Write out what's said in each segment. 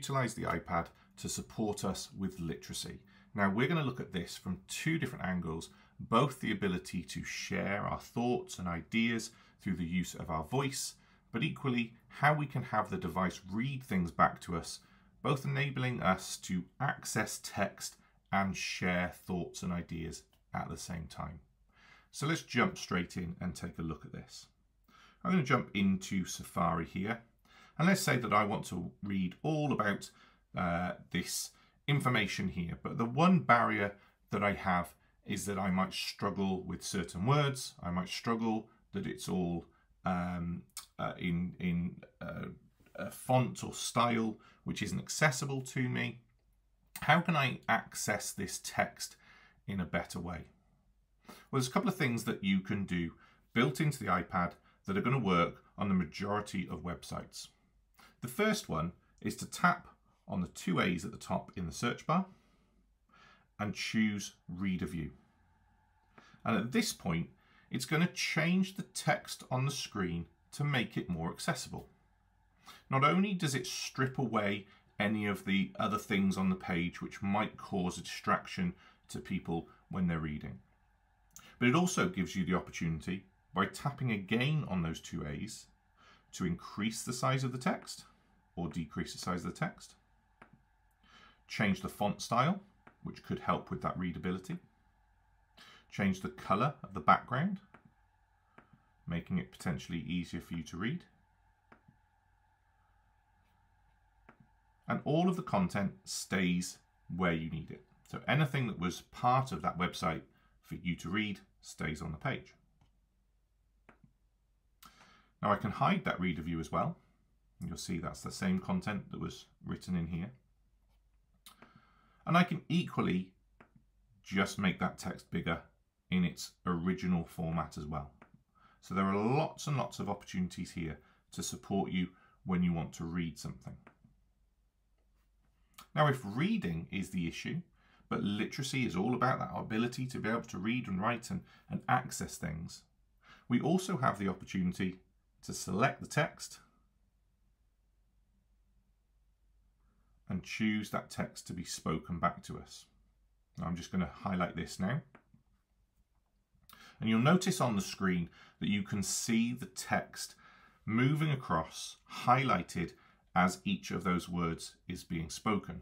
utilize the iPad to support us with literacy. Now we're going to look at this from two different angles, both the ability to share our thoughts and ideas through the use of our voice, but equally how we can have the device read things back to us, both enabling us to access text and share thoughts and ideas at the same time. So let's jump straight in and take a look at this. I'm going to jump into Safari here, and let's say that I want to read all about this information here, but the one barrier that I have is that I might struggle with certain words. I might struggle that it's all in a font or style which isn't accessible to me. How can I access this text in a better way? Well, there's a couple of things that you can do built into the iPad that are going to work on the majority of websites. The first one is to tap on the two A's at the top in the search bar and choose Reader View. And at this point, it's going to change the text on the screen to make it more accessible. Not only does it strip away any of the other things on the page which might cause a distraction to people when they're reading, but it also gives you the opportunity, by tapping again on those two A's, to increase the size of the text or decrease the size of the text, change the font style, which could help with that readability, change the colour of the background, making it potentially easier for you to read, and all of the content stays where you need it. So anything that was part of that website for you to read stays on the page. Now I can hide that reader view as well. You'll see that's the same content that was written in here. And I can equally just make that text bigger in its original format as well. So there are lots and lots of opportunities here to support you when you want to read something. Now, if reading is the issue, but literacy is all about that ability to be able to read and write and access things, we also have the opportunity to select the text and choose that text to be spoken back to us. Now, I'm just going to highlight this now. And you'll notice on the screen that you can see the text moving across, highlighted as each of those words is being spoken.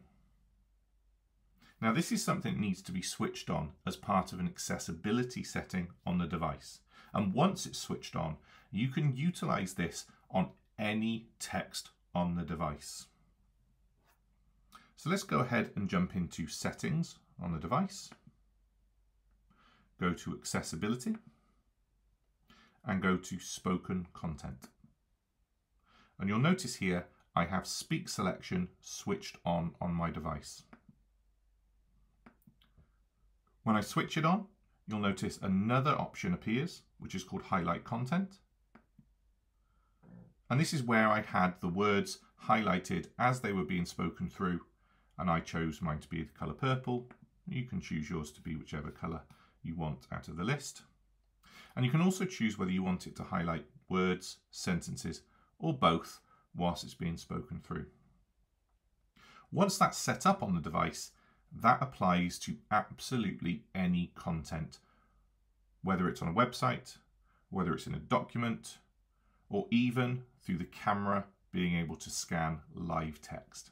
Now, this is something that needs to be switched on as part of an accessibility setting on the device. And once it's switched on, you can utilize this on any text on the device. So let's go ahead and jump into Settings on the device. Go to Accessibility and go to Spoken Content. And you'll notice here I have Speak Selection switched on my device. When I switch it on, you'll notice another option appears, which is called Highlight Content. And this is where I had the words highlighted as they were being spoken through, and I chose mine to be the colour purple. You can choose yours to be whichever colour you want out of the list. And you can also choose whether you want it to highlight words, sentences, or both whilst it's being spoken through. Once that's set up on the device, that applies to absolutely any content, whether it's on a website, whether it's in a document, or even through the camera being able to scan live text.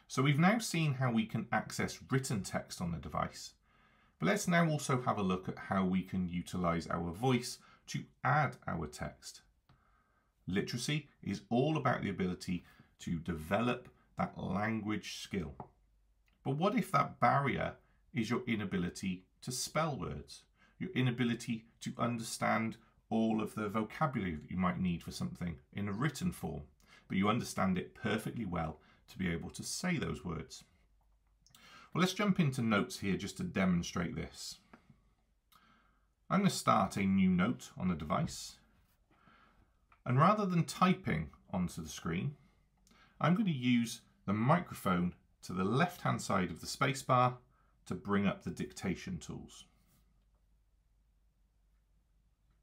So we've now seen how we can access written text on the device, but let's now also have a look at how we can utilize our voice to add our text. Literacy is all about the ability to develop that language skill. But what if that barrier is your inability to spell words, your inability to understand all of the vocabulary that you might need for something in a written form, but you understand it perfectly well to be able to say those words? Well, let's jump into notes here just to demonstrate this. I'm going to start a new note on the device. And rather than typing onto the screen, I'm going to use the microphone to the left-hand side of the spacebar to bring up the dictation tools.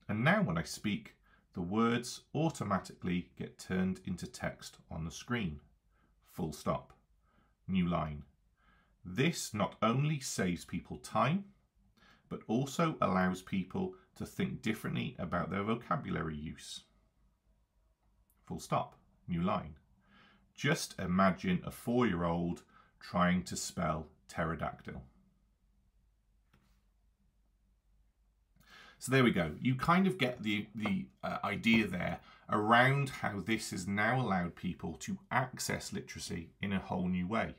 And now when I speak, the words automatically get turned into text on the screen. full stop. New line. This not only saves people time, but also allows people to think differently about their vocabulary use. Full stop. New line. Just imagine a 4-year-old trying to spell pterodactyl. So there we go. You kind of get the idea there around how this has now allowed people to access literacy in a whole new way.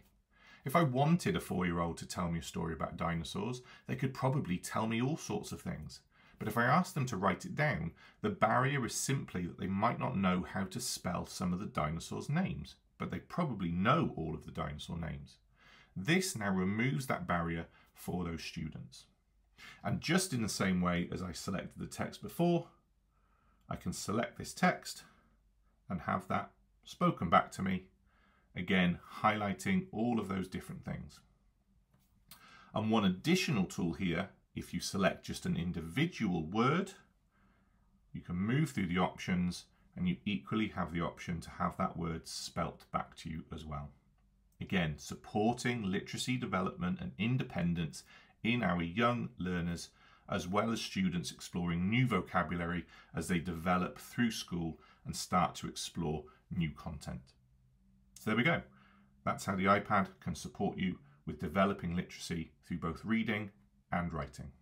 If I wanted a 4-year-old to tell me a story about dinosaurs, they could probably tell me all sorts of things. But if I asked them to write it down, the barrier is simply that they might not know how to spell some of the dinosaurs' names, but they probably know all of the dinosaur names. This now removes that barrier for those students. And just in the same way as I selected the text before, I can select this text and have that spoken back to me, again highlighting all of those different things. And one additional tool here, if you select just an individual word, you can move through the options and you equally have the option to have that word spelt back to you as well. Again, supporting literacy development and independence in our young learners, as well as students exploring new vocabulary as they develop through school and start to explore new content. So there we go. That's how the iPad can support you with developing literacy through both reading and writing.